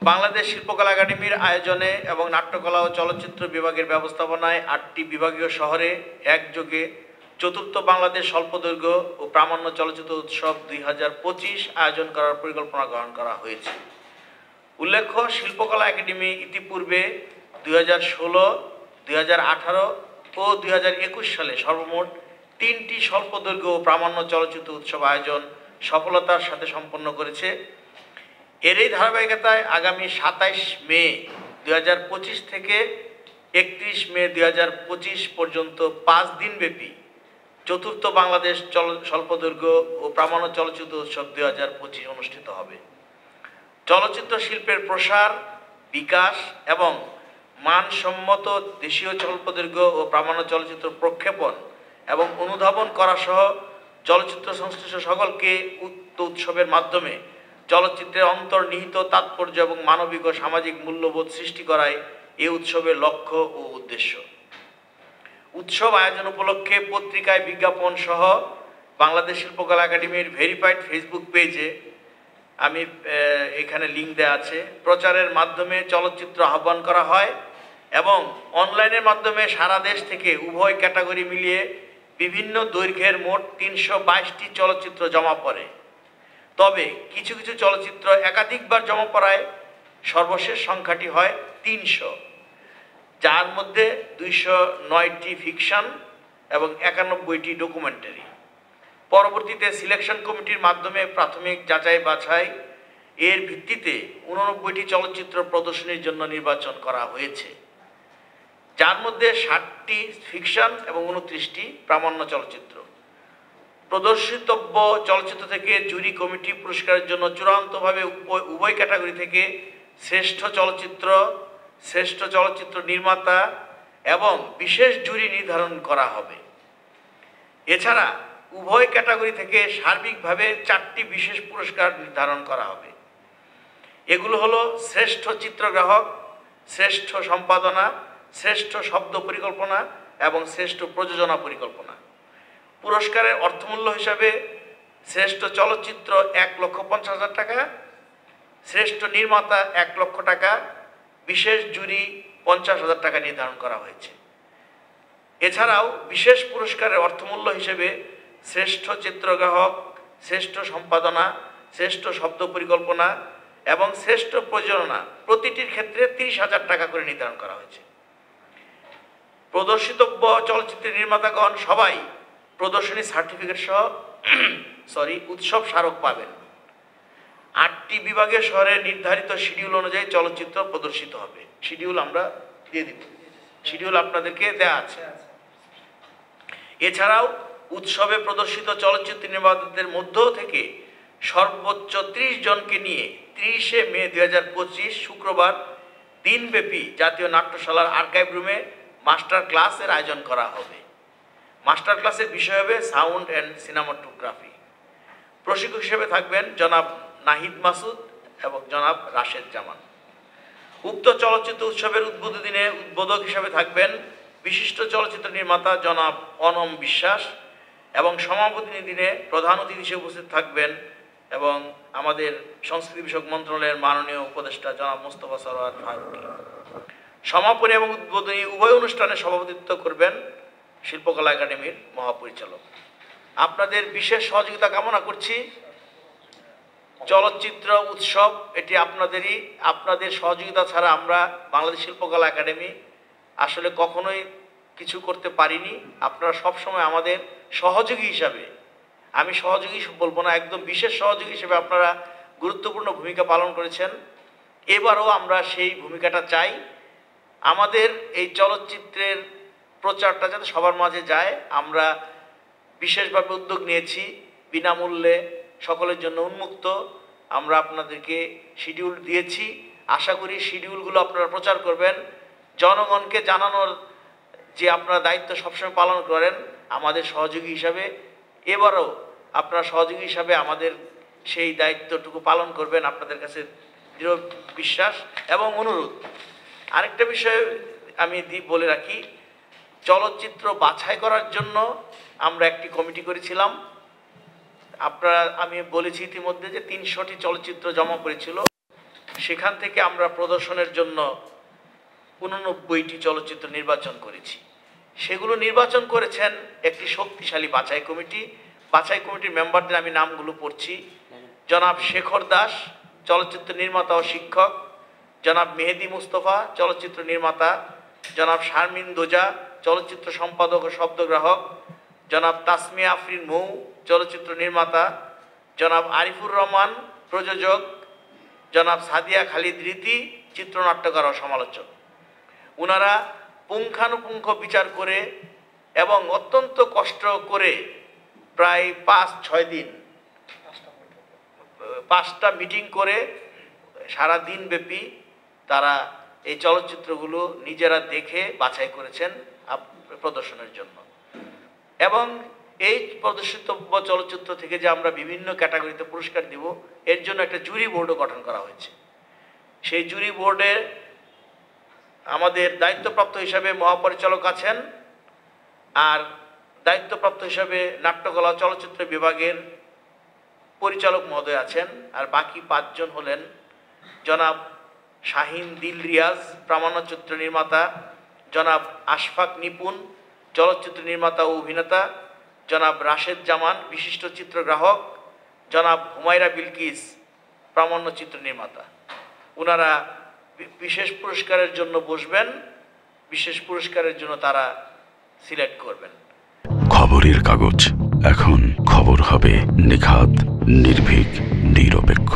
বাংলাদেশ শিল্পকলা একাডেমির আয়োজনে এবং নাট্যকলা ও চলচ্চিত্র বিভাগের ব্যবস্থাপনায় 8টি বিভাগীয় শহরে একযোগে চতুর্থ বাংলাদেশ স্বল্পদৈর্ঘ্য ও প্রামাণ্য চলচ্চিত্র উৎসব 2025 আয়োজন করার পরিকল্পনা গ্রহণ করা হয়েছে। উল্লেখ্য, শিল্পকলা একাডেমি ইতিপূর্বে 2016, 2018 ও 2021 সালে সর্বমোট 3টি স্বল্পদৈর্ঘ্য ও প্রামাণ্য চলচ্চিত্র উৎসব আয়োজন সফলতার সাথে সম্পন্ন করেছে। এরই ধারাবাহিকতায় আগামী 27 মে 2025 থেকে 31 মে 2025 পর্যন্ত 5 দিনব্যাপী চতুর্থ বাংলাদেশ স্বল্পদৈর্ঘ্য ও প্রামাণ্য চলচ্চিত্র উৎসব 2025 অনুষ্ঠিত হবে। চলচ্চিত্র শিল্পের প্রসার, বিকাশ এবং মানসম্মত দেশীয় স্বল্পদৈর্ঘ্য ও প্রামাণ্য চলচ্চিত্র প্রক্ষেপণ এবং অনুধাবন করা সহ চলচ্চিত্র সংশ্লিষ্ট সকলকে উক্ত উৎসবের মাধ্যমে চলচ্চিত্রের অন্তর্নিহিত তাৎপর্য এবং মানবিক ও সামাজিক মূল্যবোধ সৃষ্টি করাই এই উৎসবের লক্ষ্য ও উদ্দেশ্য। উৎসব আয়োজন উপলক্ষে পত্রিকায় বিজ্ঞাপন সহ বাংলাদেশ শিল্পকলা একাডেমির ভেরিফাইড ফেসবুক পেজে আমি এখানে লিঙ্ক দেওয়া আছে, প্রচারের মাধ্যমে চলচ্চিত্র আহ্বান করা হয় এবং অনলাইনের মাধ্যমে সারা দেশ থেকে উভয় ক্যাটাগরি মিলিয়ে বিভিন্ন দৈর্ঘ্যের মোট 322টি চলচ্চিত্র জমা পড়ে। তবে কিছু কিছু চলচ্চিত্র একাধিকবার জমা পড়ায় সর্বশেষ সংখ্যাটি হয় 300, যার মধ্যে 209টি ফিকশন এবং 91টি ডকুমেন্টারি। পরবর্তীতে সিলেকশন কমিটির মাধ্যমে প্রাথমিক যাচাই বাছাই এর ভিত্তিতে 89টি চলচ্চিত্র প্রদর্শনীর জন্য নির্বাচন করা হয়েছে, যার মধ্যে 60টি ফিকশন এবং 29টি প্রামাণ্য চলচ্চিত্র। প্রদর্শিতব্য চলচ্চিত্র থেকে জুরি কমিটি পুরস্কারের জন্য চূড়ান্তভাবে উভয় ক্যাটাগরি থেকে শ্রেষ্ঠ চলচ্চিত্র, শ্রেষ্ঠ চলচ্চিত্র নির্মাতা এবং বিশেষ জুরি নির্ধারণ করা হবে। এছাড়া উভয় ক্যাটাগরি থেকে সার্বিকভাবে 4টি বিশেষ পুরস্কার নির্ধারণ করা হবে। এগুলো হলো শ্রেষ্ঠ চিত্রগ্রাহক, শ্রেষ্ঠ সম্পাদনা, শ্রেষ্ঠ শব্দ পরিকল্পনা এবং শ্রেষ্ঠ প্রযোজনা পরিকল্পনা। পুরস্কারের অর্থমূল্য হিসাবে শ্রেষ্ঠ চলচ্চিত্র 1,50,000 টাকা, শ্রেষ্ঠ নির্মাতা 1 লক্ষ টাকা, বিশেষ জুরি 50,000 টাকা নির্ধারণ করা হয়েছে। এছাড়াও বিশেষ পুরস্কারের অর্থমূল্য হিসেবে শ্রেষ্ঠ চিত্রগ্রাহক, শ্রেষ্ঠ সম্পাদনা, শ্রেষ্ঠ শব্দ পরিকল্পনা এবং শ্রেষ্ঠ প্রযোজনা প্রতিটির ক্ষেত্রে 30,000 টাকা করে নির্ধারণ করা হয়েছে। প্রদর্শিতব্য চলচ্চিত্রের নির্মাতাগণ সবাই প্রদর্শনী সার্টিফিকেট সহ উৎসব স্মারক পাবেন। 8টি বিভাগের শহরে নির্ধারিত শিডিউল অনুযায়ী চলচ্চিত্র প্রদর্শিত হবে। শিডিউল আমরা দিয়ে দিব, শিডিউল আপনাদেরকে দেওয়া আছে। এছাড়াও উৎসবে প্রদর্শিত চলচ্চিত্র নির্মাতাদের মধ্য থেকে সর্বোচ্চ 30 জনকে নিয়ে 30 মে 2025 শুক্রবার দিনব্যাপী জাতীয় নাট্যশালার আর্কাইভ রুমে মাস্টার ক্লাসের আয়োজন করা হবে। মাস্টার ক্লাসের বিষয় হবে সাউন্ড অ্যান্ড সিনেমাটোগ্রাফি। প্রশিক্ষক হিসেবে থাকবেন জনাব নাহিদ মাসুদ এবং জনাব রাশেদ জামান। উক্ত চলচ্চিত্র উৎসবের উদ্বোধনী দিনে উদ্বোধক হিসেবে থাকবেন বিশিষ্ট চলচ্চিত্র নির্মাতা জনাব অনম বিশ্বাস এবং সমাপনী দিনে প্রধান অতিথি হিসেবে উপস্থিত থাকবেন এবং আমাদের সংস্কৃতি বিষয়ক মন্ত্রণালয়ের মাননীয় উপদেষ্টা জনাব মোস্তফা সরোয়ার ফারুকী। সমাপনী এবং উদ্বোধনী উভয় অনুষ্ঠানে সভাপতিত্ব করবেন শিল্পকলা একাডেমির মহাপরিচালক। আপনাদের বিশেষ সহযোগিতা কামনা করছি। চলচ্চিত্র উৎসব এটি আপনাদের সহযোগিতা ছাড়া আমরা বাংলাদেশ শিল্পকলা একাডেমি আসলে কখনোই কিছু করতে পারিনি। আপনারা সবসময় আমাদের সহযোগী হিসাবে, আমি সহযোগী বলবো না, একদম বিশেষ সহযোগী হিসেবে আপনারা গুরুত্বপূর্ণ ভূমিকা পালন করেছেন। এবারও আমরা সেই ভূমিকাটা চাই। আমাদের এই চলচ্চিত্রের প্রচারটা যাতে সবার মাঝে যায়, আমরা বিশেষভাবে উদ্যোগ নিয়েছি। বিনামূল্যে সকলের জন্য উন্মুক্ত আমরা আপনাদেরকে শিডিউল দিয়েছি। আশা করি শিডিউলগুলো আপনারা প্রচার করবেন, জনগণকে জানানোর যে আপনারা দায়িত্ব সবসময় পালন করেন আমাদের সহযোগী হিসাবে। এবারও আপনারা সহযোগী হিসাবে আমাদের সেই দায়িত্বটুকু পালন করবেন, আপনাদের কাছে দৃঢ় বিশ্বাস এবং অনুরোধ। আরেকটা বিষয় আমি বলে রাখি, চলচ্চিত্র বাছাই করার জন্য আমরা একটি কমিটি করেছিলাম। আমি বলেছি ইতিমধ্যে যে 300টি চলচ্চিত্র জমা পড়েছিল। সেখান থেকে আমরা প্রদর্শনের জন্য 89টি চলচ্চিত্র নির্বাচন করেছি। সেগুলো নির্বাচন করেছেন একটি শক্তিশালী বাছাই কমিটি। বাছাই কমিটির মেম্বারদের আমি নামগুলো পড়ছি। জনাব শেখর দাস, চলচ্চিত্র নির্মাতা ও শিক্ষক; জনাব মেহেদি মুস্তফা, চলচ্চিত্র নির্মাতা; জনাব শারমিন দোজা, চলচ্চিত্র সম্পাদক ও শব্দগ্রাহক; জনাব তাসমিয়া আফরিন মৌ, চলচ্চিত্র নির্মাতা; জনাব আরিফুর রহমান, প্রযোজক; জনাব সাদিয়া খালিদ রীতি, চিত্রনাট্যকার ও সমালোচক। ওনারা পুঙ্খানুপুঙ্খ বিচার করে এবং অত্যন্ত কষ্ট করে প্রায় 5-6 দিন 5টা মিটিং করে সারা দিন ব্যাপী তারা এই চলচ্চিত্রগুলো নিজেরা দেখে বাছাই করেছেন প্রদর্শনের জন্য। এবং এই প্রদর্শিতব্য চলচ্চিত্র থেকে যে আমরা বিভিন্ন ক্যাটাগরিতে পুরস্কার দিব, এর জন্য একটা জুরি বোর্ডও গঠন করা হয়েছে। সেই জুরি বোর্ডে আমাদের দায়িত্বপ্রাপ্ত হিসাবে মহাপরিচালক আছেন, আর দায়িত্বপ্রাপ্ত হিসাবে নাট্যকলা চলচ্চিত্র বিভাগের পরিচালক মহোদয় আছেন, আর বাকি 5 জন হলেন জনাব শাহিন দিল রিয়াজ, প্রামাণ্যচিত্র নির্মাতা; জনাব আশফাক নিপুণ, চলচ্চিত্র নির্মাতা ও অভিনেতা; জনাব রাশেদ জামান, বিশিষ্ট চিত্রগ্রাহক; জনাব হুমায়রা বিলকিস, প্রামাণ্যচিত্র নির্মাতা। ওনারা বিশেষ পুরস্কারের জন্য বসবেন, বিশেষ পুরস্কারের জন্য তারা সিলেক্ট করবেন। খবরের কাগজ, এখন খবর হবে নিখাত, নির্ভীক, নিরপেক্ষ।